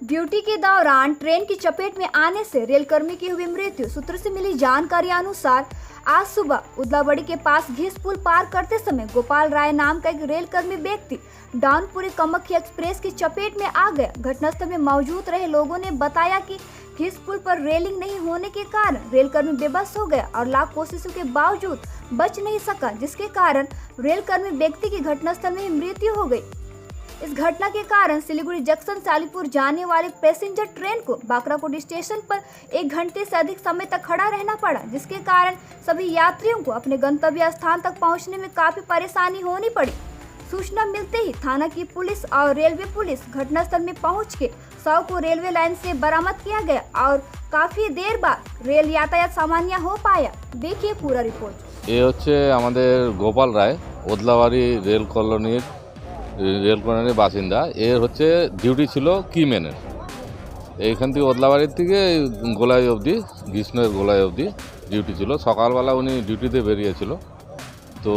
Duty के दौरान train की चपेट में आने से रेलकर्मी की हुई मृत्यु। सूत्र से मिली जानकारी अनुसार आज सुबह उदलाबड़ी के पास घिस पुल पार करते समय गोपाल राय नाम का एक रेलकर्मी व्यक्ति डाउनपुरी कामाख्या एक्सप्रेस की चपेट में आ गया। घटनास्थल में मौजूद रहे लोगों ने बताया कि घिस पुल पर रेलिंग नहीं होने के कारण रेलकर्मी बेबस हो गया और लाख कोशिशों के बावजूद बच नहीं सका, जिसके कारण रेलकर्मी व्यक्ति की घटनास्थल में ही मृत्यु हो गई। इस घटना के कारण सिलीगुड़ी जंक्शन से अलीपुर जाने वाली पैसेंजर ट्रेन को बाकराकोट स्टेशन पर 1 घंटे से अधिक समय तक खड़ा रहना पड़ा, जिसके कारण सभी यात्रियों को अपने गंतव्य स्थान तक पहुंचने में काफी परेशानी होनी पड़ी। सूचना मिलते ही थाना की पुलिस और रेलवे पुलिस घटनास्थल में पहुंच के शव को रेलवे लाइन से बरामद किया गया और काफी देर बाद रेल यातायात सामान्य हो पाया। देखिए पूरा रिपोर्ट। ये হচ্ছে আমাদের গোপাল রায় ওদলাবাড়ি রেল কলোনির বাসিন্দা। এর হচ্ছে ডিউটি ছিল কিমেনের, এইখান থেকে ওদলাবাড়ির থেকে গোলাই অবধি, গ্রীষ্মের গোলাই অবধি ডিউটি ছিল। সকালবেলা উনি ডিউটিতে বেরিয়েছিল, তো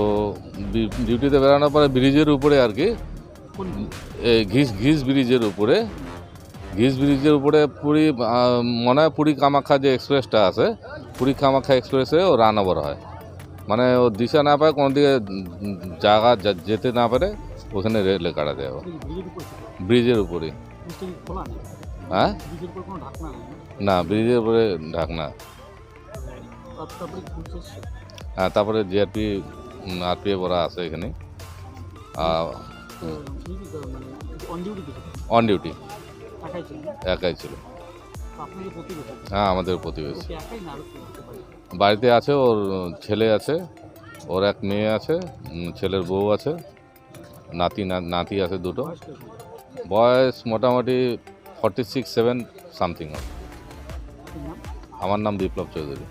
ডিউটিতে বেরানোর পরে ব্রিজের উপরে আর কি ঘিস ব্রিজের উপরে পুরী মনে হয় পুরী কামাখ্যা যে এক্সপ্রেসটা আছে, পুরী কামাখ্যা এক্সপ্রেসে ও রান ওভার হয়। মানে ও দিশা না পায়, কোনো দিকে জায়গা যেতে না পারে, ওখানে রেলে কাটা দেয়। ব্রিজের উপরে। হ্যাঁ, না ব্রিজের উপরে ঢাকনা। হ্যাঁ, তারপরে জিআরপি আরপিএফ ওরা আছে এখানে। অন ডিউটি একাই ছিল। হ্যাঁ, আমাদের প্রতিবেশী। বাড়িতে আছে, ওর ছেলে আছে, ওর এক মেয়ে আছে, ছেলের বউ আছে, নাতি আছে দুটো। বয়স মোটামুটি 46-47 সামথিং। আমার নাম বিপ্লব চৌধুরী।